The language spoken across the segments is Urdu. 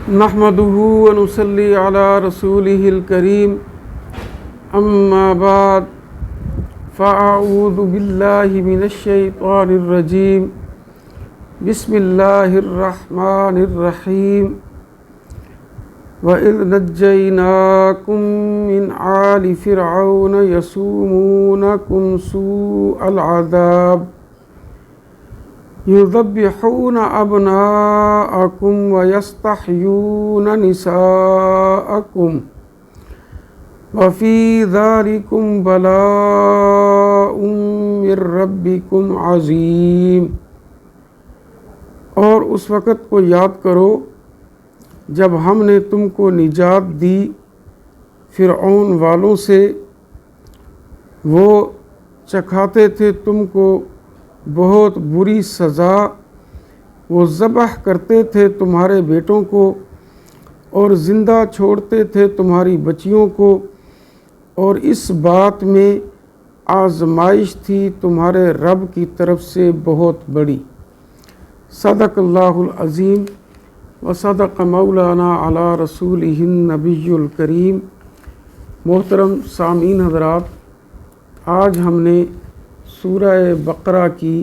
نحمده ونصلي على رسوله الكريم أما بعد فأعوذ بالله من الشيطان الرجيم بسم الله الرحمن الرحيم وإذ نجيناكم من آل فرعون يسومونكم سوء العذاب يذبحون أبناءكم ويستحيون نساءكم وفي ذلكم بلاء من ربكم عظيم۔ اور اس وقت کو یاد کرو جب ہم نے تم کو نجات دی فرعون والوں سے، وہ چکھاتے تھے تم کو بہت بری سزا، وہ ذبح کرتے تھے تمہارے بیٹوں کو اور زندہ چھوڑتے تھے تمہاری بچیوں کو، اور اس بات میں آزمائش تھی تمہارے رب کی طرف سے بہت بڑی۔ صدق اللہ العظیم وصدق مولانا علی رسولہ النبی الکریم۔ محترم سامعین حضرات، آج ہم نے سورہ بقرہ کی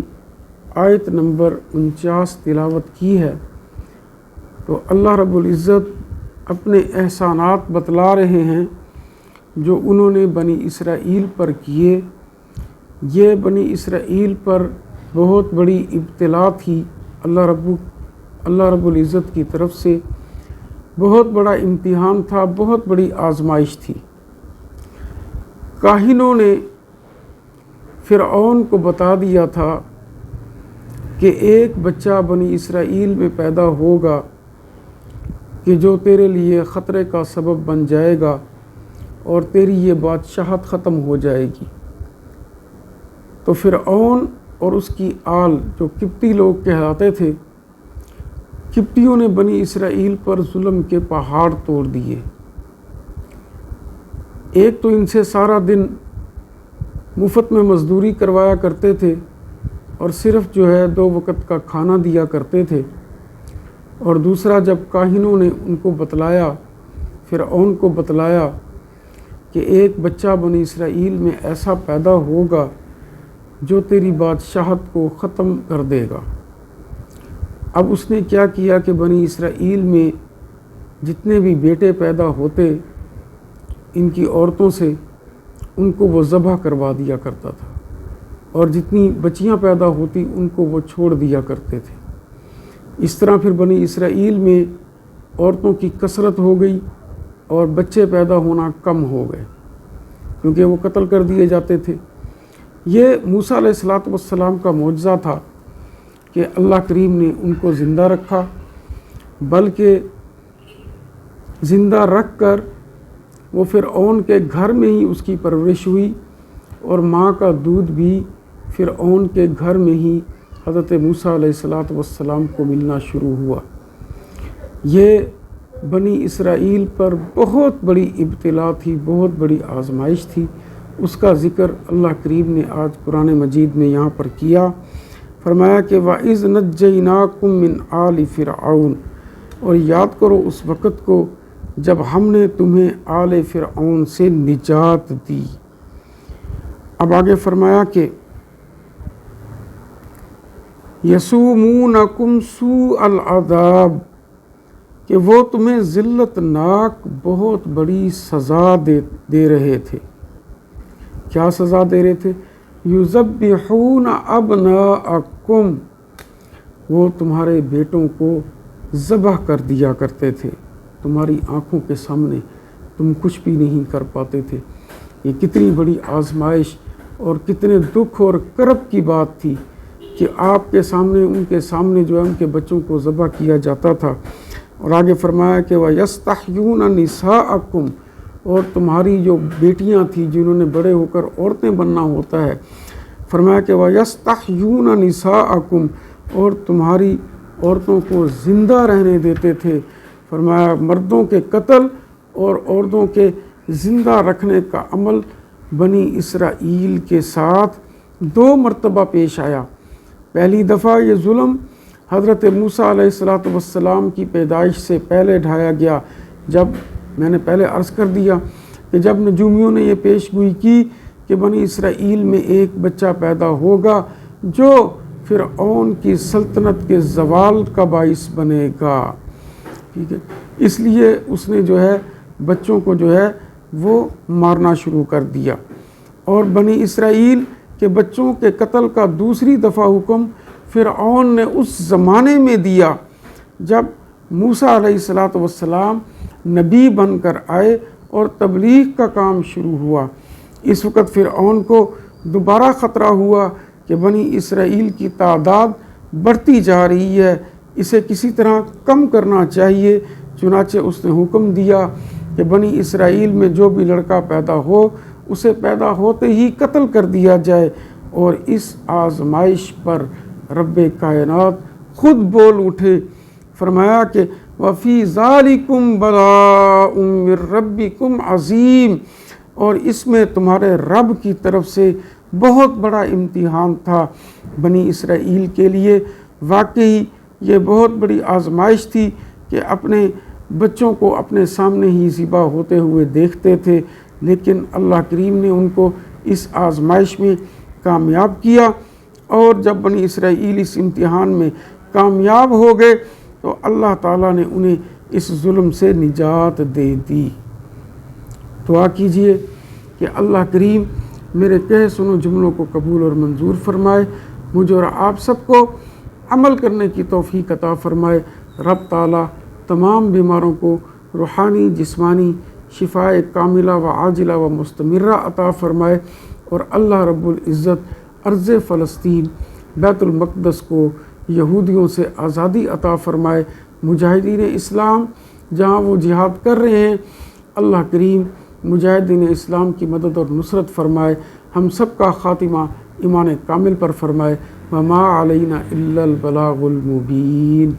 آیت نمبر 49 تلاوت کی ہے۔ تو اللہ رب العزت اپنے احسانات بتلا رہے ہیں جو انہوں نے بنی اسرائیل پر کیے۔ یہ بنی اسرائیل پر بہت بڑی ابتلا تھی، اللہ رب العزت کی طرف سے بہت بڑا امتحان تھا، بہت بڑی آزمائش تھی۔ کاہنوں نے فرعون کو بتا دیا تھا کہ ایک بچہ بنی اسرائیل میں پیدا ہوگا کہ جو تیرے لیے خطرے کا سبب بن جائے گا اور تیری یہ بادشاہت ختم ہو جائے گی۔ تو فرعون اور اس کی آل جو قبطی لوگ کہلاتے تھے، قبطیوں نے بنی اسرائیل پر ظلم کے پہاڑ توڑ دیے۔ ایک تو ان سے سارا دن مفت میں مزدوری کروایا کرتے تھے اور صرف 2 وقت کا کھانا دیا کرتے تھے، اور دوسرا جب کاہنوں نے ان کو بتلایا، فرعون کو بتلایا کہ ایک بچہ بنی اسرائیل میں ایسا پیدا ہوگا جو تیری بادشاہت کو ختم کر دے گا۔ اب اس نے کیا کیا کہ بنی اسرائیل میں جتنے بھی بیٹے پیدا ہوتے ان کی عورتوں سے، ان کو وہ ذبح کروا دیا کرتا تھا، اور جتنی بچیاں پیدا ہوتی ان کو وہ چھوڑ دیا کرتے تھے۔ اس طرح پھر بنی اسرائیل میں عورتوں کی کثرت ہو گئی اور بچے پیدا ہونا کم ہو گئے، کیونکہ وہ قتل کر دیے جاتے تھے۔ یہ موسیٰ علیہ السلام کا معجزہ تھا کہ اللہ کریم نے ان کو زندہ رکھا، بلکہ زندہ رکھ کر وہ فرعون کے گھر میں ہی اس کی پرورش ہوئی، اور ماں کا دودھ بھی فرعون کے گھر میں ہی حضرت موسیٰ علیہ السلام کو ملنا شروع ہوا۔ یہ بنی اسرائیل پر بہت بڑی ابتلا تھی، بہت بڑی آزمائش تھی۔ اس کا ذکر اللہ کریم نے آج قرآن مجید میں یہاں پر کیا۔ فرمایا کہ وَإِذْ نَجَّيْنَاكُمْ مِنْ آلِ فِرْعَوْنَ، اور یاد کرو اس وقت کو جب ہم نے تمہیں آل فرعون سے نجات دی۔ اب آگے فرمایا کہ یسومونکم سوء العذاب، کہ وہ تمہیں ذلت ناک بہت بڑی سزا دے رہے تھے۔ کیا سزا دے رہے تھے؟ یذبحون ابناءکم، وہ تمہارے بیٹوں کو ذبح کر دیا کرتے تھے، تمہاری آنکھوں کے سامنے تم کچھ بھی نہیں کر پاتے تھے۔ یہ کتنی بڑی آزمائش اور کتنے دکھ اور کرب کی بات تھی کہ آپ کے سامنے، ان کے سامنے ان کے بچوں کو ذبح کیا جاتا تھا۔ اور آگے فرمایا کہ وَيَسْتَحْيُونَ نِسَاءَكُمْ، اور تمہاری جو بیٹیاں تھیں جنہوں نے بڑے ہو کر عورتیں بننا ہوتا ہے، فرمایا کہ وَيَسْتَحْيُونَ نِسَاءَكُمْ، اور تمہاری عورتوں کو زندہ رہنے دیتے تھے۔ فرمایا مردوں کے قتل اور عورتوں کے زندہ رکھنے کا عمل بنی اسرائیل کے ساتھ 2 مرتبہ پیش آیا۔ پہلی دفعہ یہ ظلم حضرت موسیٰ علیہ الصلوۃ والسلام کی پیدائش سے پہلے ڈھایا گیا، جب میں نے پہلے عرض کر دیا کہ جب نجومیوں نے یہ پیش گوئی کی کہ بنی اسرائیل میں ایک بچہ پیدا ہوگا جو فرعون کی سلطنت کے زوال کا باعث بنے گا، ٹھیک ہے، اس لیے اس نے جو ہے بچوں کو جو ہے وہ مارنا شروع کر دیا۔ اور بنی اسرائیل کے بچوں کے قتل کا دوسری دفعہ حکم فرعون نے اس زمانے میں دیا جب موسیٰ علیہ الصلوۃ والسلام نبی بن کر آئے اور تبلیغ کا کام شروع ہوا۔ اس وقت فرعون کو دوبارہ خطرہ ہوا کہ بنی اسرائیل کی تعداد بڑھتی جا رہی ہے، اسے کسی طرح کم کرنا چاہیے، چنانچہ اس نے حکم دیا کہ بنی اسرائیل میں جو بھی لڑکا پیدا ہو اسے پیدا ہوتے ہی قتل کر دیا جائے۔ اور اس آزمائش پر رب کائنات خود بول اٹھے، فرمایا کہ وَفِي ذَلِكُمْ بَلَاءٌ مِّن رَبِّكُمْ عَظِيمٌ، اور اس میں تمہارے رب کی طرف سے بہت بڑا امتحان تھا بنی اسرائیل کے لیے۔ واقعی یہ بہت بڑی آزمائش تھی کہ اپنے بچوں کو اپنے سامنے ہی ذبح ہوتے ہوئے دیکھتے تھے، لیکن اللہ کریم نے ان کو اس آزمائش میں کامیاب کیا، اور جب بنی اسرائیل اس امتحان میں کامیاب ہو گئے تو اللہ تعالیٰ نے انہیں اس ظلم سے نجات دے دی۔ دعا کیجئے کہ اللہ کریم میرے کہے سنو جملوں کو قبول اور منظور فرمائے، مجھے اور آپ سب کو عمل کرنے کی توفیق عطا فرمائے۔ رب تعالیٰ تمام بیماروں کو روحانی جسمانی شفاء کاملہ و عاجلہ و مستمرہ عطا فرمائے، اور اللہ رب العزت ارض فلسطین بیت المقدس کو یہودیوں سے آزادی عطا فرمائے۔ مجاہدین اسلام جہاں وہ جہاد کر رہے ہیں، اللہ کریم مجاہدین اسلام کی مدد اور نصرت فرمائے، ہم سب کا خاتمہ ایمان کامل پر فرمائے۔ وما علینا الا البلاغ المبین۔